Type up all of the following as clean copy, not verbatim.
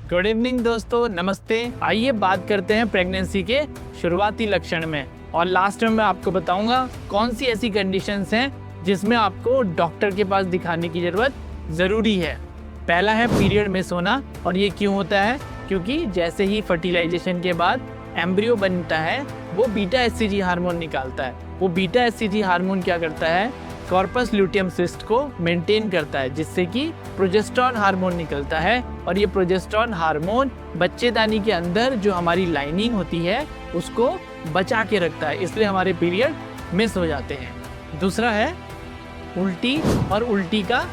Good evening दोस्तों, नमस्ते। आइए बात करते हैं प्रेगनेंसी के शुरुआती लक्षण में, और लास्ट में मैं आपको बताऊंगा कौन सी ऐसी कंडीशंस हैं जिसमें आपको डॉक्टर के पास दिखाने की जरूरत ज़रूरी है। पहला है पीरियड मिस होना, और ये क्यों होता है? क्योंकि जैसे ही फर्टिलाइजेशन के बाद एम्ब्रियो बनता है वो बीटा एचसीजी हार्मोन निकालता है। वो बीटा एचसीजी हार्मोन क्या करता है? कॉर्पस ल्यूटियम सिस्ट को मेंटेन करता है, जिससे कि प्रोजेस्टेरॉन हार्मोन निकलता है, और ये प्रोजेस्टेरॉन हार्मोन बच्चेदानी के अंदर जो हमारी लाइनिंग होती है उसको बचा के रखता है, इसलिए हमारे पीरियड मिस हो जाते हैं। दूसरा है उल्टी और उल्टी का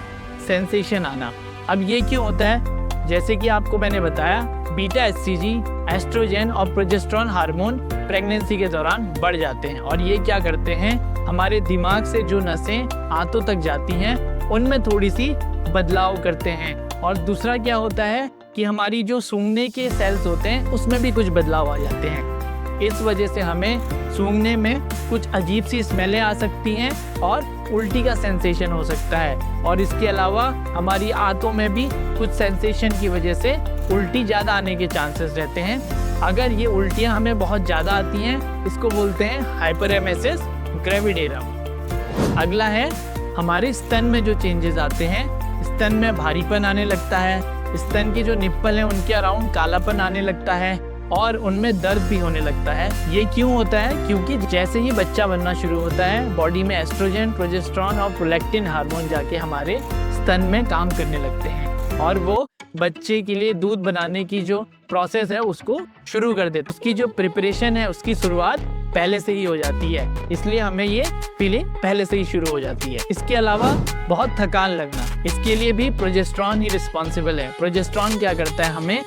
सेंसेशन आना। अब ये क्यों होता है? जैसे कि आपको मैंने बताया, बीटा एचसीजी, एस्ट्रोजन और प्रोजेस्टेरॉन हार्मोन प्रेगनेंसी के दौरान बढ़ जाते हैं, और ये क्या करते हैं, हमारे दिमाग से जो नसें आंतों तक जाती हैं उनमें थोड़ी सी बदलाव करते हैं। और दूसरा क्या होता है कि हमारी जो सूंघने के सेल्स होते हैं उसमें भी कुछ बदलाव आ जाते हैं। इस वजह से हमें सूंघने में कुछ अजीब सी स्मेलें आ सकती हैं और उल्टी का सेंसेशन हो सकता है। और इसके अलावा हमारी आंतों में भी कुछ सेंसेशन की वजह से उल्टी ज़्यादा आने के चांसेस रहते हैं। अगर ये उल्टियाँ हमें बहुत ज़्यादा आती हैं, इसको बोलते हैं हाइपरेमेसिस ग्रेविडेरम। अगला है हमारे स्तन में जो चेंजेस आते हैं। स्तन में भारीपन आने लगता है, स्तन के जो निप्पल हैं उनके अराउंड कालापन आने लगता है, और उनमें दर्द भी होने लगता है। ये क्यों होता है? क्योंकि जैसे ही बच्चा बनना शुरू होता है, बॉडी में एस्ट्रोजन, प्रोजेस्टेरॉन और प्रोलैक्टिन हार्मोन जाके हमारे स्तन में काम करने लगते हैं, और वो बच्चे के लिए दूध बनाने की जो प्रोसेस है उसको शुरू कर देते हैं। उसकी जो प्रिपरेशन है उसकी शुरुआत पहले से ही हो जाती है, इसलिए हमें ये फीलिंग पहले से ही शुरू हो जाती है। इसके अलावा बहुत थकान लगना, इसके लिए भी प्रोजेस्टेरॉन ही रिस्पॉन्सिबल है। प्रोजेस्टेरॉन क्या करता है, हमें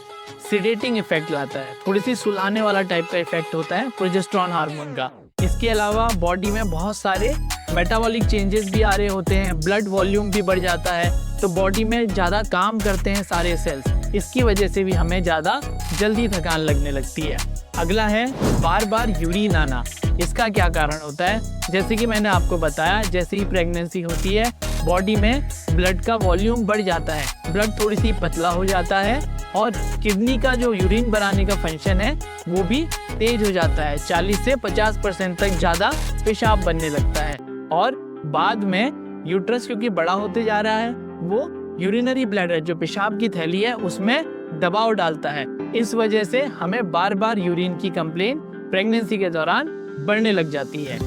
सिडेटिंग इफेक्ट लाता है, थोड़ी सी सुलाने वाला टाइप का इफेक्ट होता है प्रोजेस्टेरॉन हार्मोन का। इसके अलावा बॉडी में बहुत सारे मेटाबॉलिक चेंजेस भी आ रहे होते हैं, ब्लड वॉल्यूम भी बढ़ जाता है, तो बॉडी में ज़्यादा काम करते हैं सारे सेल्स। इसकी वजह से भी हमें ज़्यादा जल्दी थकान लगने लगती है। अगला है बार बार यूरिन आना। इसका क्या कारण होता है? जैसे कि मैंने आपको बताया, जैसे ही प्रेगनेंसी होती है बॉडी में ब्लड का वॉल्यूम बढ़ जाता है, ब्लड थोड़ी सी पतला हो जाता है, और किडनी का जो यूरिन बनाने का फंक्शन है वो भी तेज हो जाता है। 40 से 50% तक ज़्यादा पेशाब बनने लगता है, और बाद में यूट्रस क्योंकि बड़ा होते जा रहा है वो यूरिनरी ब्लैडर जो पेशाब की थैली है उसमें दबाव डालता है। इस वजह से हमें बार बार यूरिन की कंप्लेन प्रेगनेंसी के दौरान बढ़ने लग जाती है।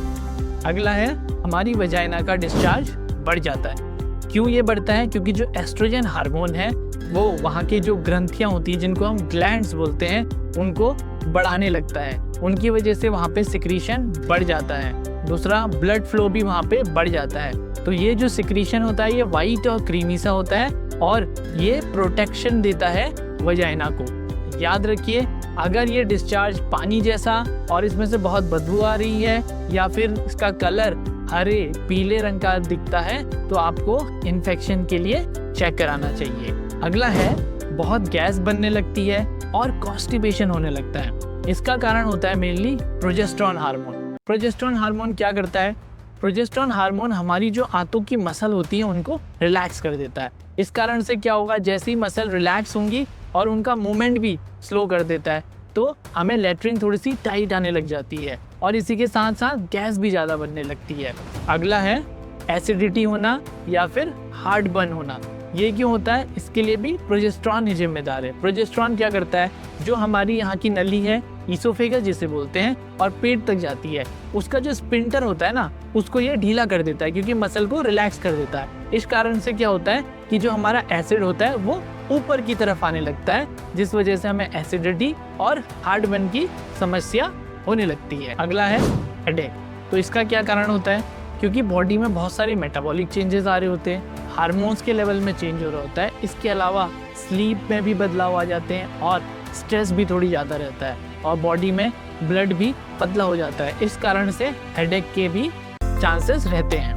अगला है हमारी वजाइना का डिस्चार्ज बढ़ जाता है। क्यों ये बढ़ता है? क्योंकि जो एस्ट्रोजन हार्मोन है वो वहाँ की जो ग्रंथियाँ होती हैं जिनको हम ग्लैंड्स बोलते हैं उनको बढ़ाने लगता है, उनकी वजह से वहाँ पे सिक्रीशन बढ़ जाता है। दूसरा, ब्लड फ्लो भी वहाँ पे बढ़ जाता है। तो ये जो सिक्रीशन होता है ये वाइट और क्रीमी सा होता है, और ये प्रोटेक्शन देता है वजाइना को। याद रखिए, अगर ये डिस्चार्ज पानी जैसा और इसमें से बहुत बदबू आ रही है, या फिर इसका कलर हरे पीले रंग का दिखता है, तो आपको इन्फेक्शन के लिए चेक कराना चाहिए। अगला है बहुत गैस बनने लगती है और कॉन्स्टिपेशन होने लगता है। इसका कारण होता है mainly progesterone hormone. Progesterone hormone क्या करता है? प्रोजेस्टेरॉन हार्मोन हमारी जो आंतों की मसल होती है उनको रिलैक्स कर देता है। इस कारण से क्या होगा, जैसे ही मसल रिलैक्स होंगी और उनका मूवमेंट भी स्लो कर देता है, तो हमें लैट्रिन थोड़ी सी टाइट आने लग जाती है, और इसी के साथ साथ गैस भी ज़्यादा बनने लगती है। अगला है एसिडिटी होना या फिर हार्ट बर्न होना। ये क्यों होता है? इसके लिए भी प्रोजेस्टेरॉन ही जिम्मेदार है। प्रोजेस्टेरॉन क्या करता है, जो हमारी यहाँ की नली है ईसोफेगस जिसे बोलते हैं और पेट तक जाती है, उसका जो स्पिंटर होता है ना उसको ये ढीला कर देता है, क्योंकि मसल को रिलैक्स कर देता है। इस कारण से क्या होता है कि जो हमारा एसिड होता है वो ऊपर की तरफ आने लगता है, जिस वजह से हमें एसिडिटी और हार्ट बर्न की समस्या होने लगती है। अगला है हेडेक। तो इसका क्या कारण होता है? क्योंकि बॉडी में बहुत सारे मेटाबॉलिक चेंजेस आ रहे होते हैं, हार्मोन्स के लेवल में चेंज हो रहा होता है, इसके अलावा स्लीप में भी बदलाव आ जाते हैं, और स्ट्रेस भी थोड़ी ज़्यादा रहता है, और बॉडी में ब्लड भी पतला हो जाता है। इस कारण से हेडेक के भी चांसेस रहते हैं।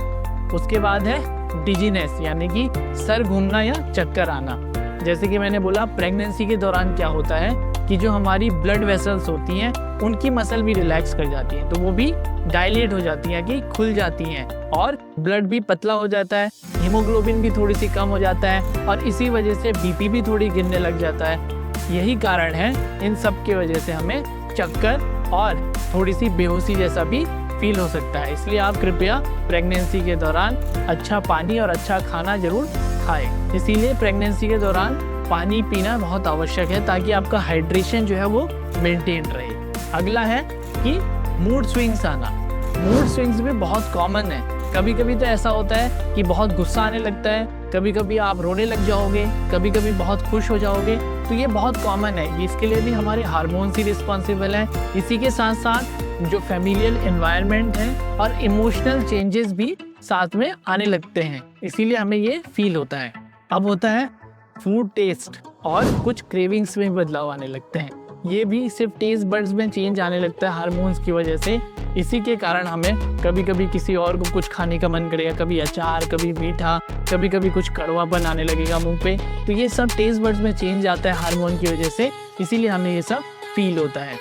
उसके बाद है डिजीनेस, यानी कि सर घूमना या चक्कर आना। जैसे कि मैंने बोला, प्रेगनेंसी के दौरान क्या होता है कि जो हमारी ब्लड वेसल्स होती हैं उनकी मसल भी रिलैक्स कर जाती है, तो वो भी डायलेट हो जाती हैं कि खुल जाती हैं, और ब्लड भी पतला हो जाता है, हीमोग्लोबिन भी थोड़ी सी कम हो जाता है, और इसी वजह से बीपी भी थोड़ी गिरने लग जाता है। यही कारण है इन सब की वजह से हमें चक्कर और थोड़ी सी बेहोशी जैसा भी फील हो सकता है। इसलिए आप कृपया प्रेगनेंसी के दौरान अच्छा पानी और अच्छा खाना जरूर खाएं। इसीलिए प्रेगनेंसी के दौरान पानी पीना बहुत आवश्यक है ताकि आपका हाइड्रेशन जो है वो मेंटेन रहे। अगला है कि मूड स्विंग्स आना। मूड स्विंग्स भी बहुत कॉमन है। कभी कभी तो ऐसा होता है कि बहुत गुस्सा आने लगता है, कभी कभी आप रोने लग जाओगे, कभी कभी बहुत खुश हो जाओगे। तो ये बहुत कॉमन है। इसके लिए भी हमारे हार्मोन्स ही रिस्पॉन्सिबल हैं। इसी के साथ साथ जो फैमिलियल एनवायरनमेंट है और इमोशनल चेंजेस भी साथ में आने लगते हैं, इसीलिए हमें ये फील होता है। अब होता है फूड टेस्ट और कुछ क्रेविंग्स में बदलाव आने लगते हैं। ये भी सिर्फ टेस्ट बड्स में चेंज आने लगता है हार्मोन्स की वजह से। इसी के कारण हमें कभी कभी किसी और को कुछ खाने का मन करेगा, कभी अचार, कभी मीठा, कभी कभी कुछ कड़वापन आने लगेगा मुंह पे। तो ये सब टेस्ट बड्स में चेंज आता है हार्मोन की वजह से, इसीलिए हमें ये सब फील होता है।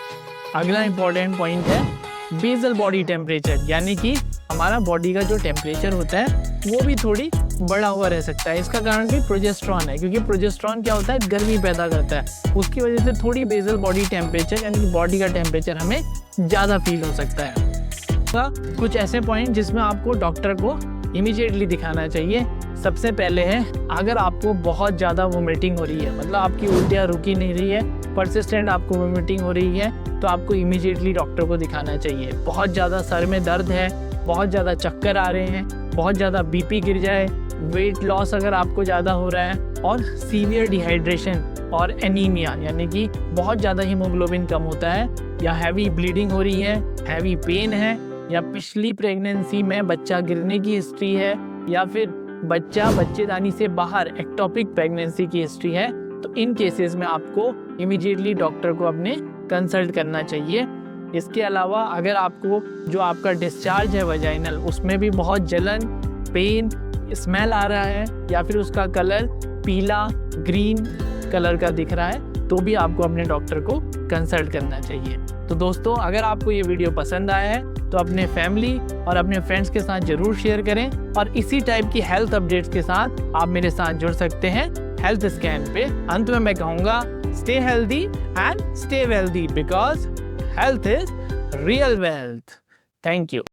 अगला इम्पॉर्टेंट पॉइंट है बेसल बॉडी टेम्परेचर, यानी कि हमारा बॉडी का जो टेम्परेचर होता है वो भी थोड़ी बढ़ा हुआ रह सकता है। इसका कारण भी प्रोजेस्टेरॉन है, क्योंकि प्रोजेस्टेरॉन क्या होता है, गर्मी पैदा करता है। उसकी वजह से थोड़ी बेसल बॉडी टेम्परेचर यानी कि बॉडी का टेम्परेचर हमें ज़्यादा फील हो सकता है। कुछ ऐसे पॉइंट जिसमें आपको डॉक्टर को इमीडिएटली दिखाना चाहिए। सबसे पहले है, अगर आपको बहुत ज़्यादा वोमिटिंग हो रही है, मतलब आपकी उल्टियाँ रुकी नहीं रही है, परसिस्टेंट आपको वोमिटिंग हो रही है, तो आपको इमीडिएटली डॉक्टर को दिखाना चाहिए। बहुत ज़्यादा सर में दर्द है, बहुत ज़्यादा चक्कर आ रहे हैं, बहुत ज़्यादा बीपी गिर जाए, वेट लॉस अगर आपको ज़्यादा हो रहा है, और सीवियर डिहाइड्रेशन और एनीमिया यानी कि बहुत ज़्यादा हीमोग्लोबिन कम होता है, या हैवी ब्लीडिंग हो रही है, हैवी पेन है, या पिछली प्रेगनेंसी में बच्चा गिरने की हिस्ट्री है, या फिर बच्चा बच्चेदानी से बाहर एक्टोपिक प्रेगनेंसी की हिस्ट्री है, तो इन केसेस में आपको इमीडिएटली डॉक्टर को अपने कंसल्ट करना चाहिए। इसके अलावा अगर आपको जो आपका डिस्चार्ज है वजाइनल, उसमें भी बहुत जलन, पेन, स्मेल आ रहा है, या फिर उसका कलर पीला ग्रीन कलर का दिख रहा है, तो भी आपको अपने डॉक्टर को कंसल्ट करना चाहिए। तो दोस्तों, अगर आपको ये वीडियो पसंद आया है तो अपने फैमिली और अपने फ्रेंड्स के साथ जरूर शेयर करें, और इसी टाइप की हेल्थ अपडेट्स के साथ आप मेरे साथ जुड़ सकते हैं हेल्थ स्कैन पे। अंत में मैं कहूँगा, stay healthy and stay wealthy, because health is real wealth. Thank you.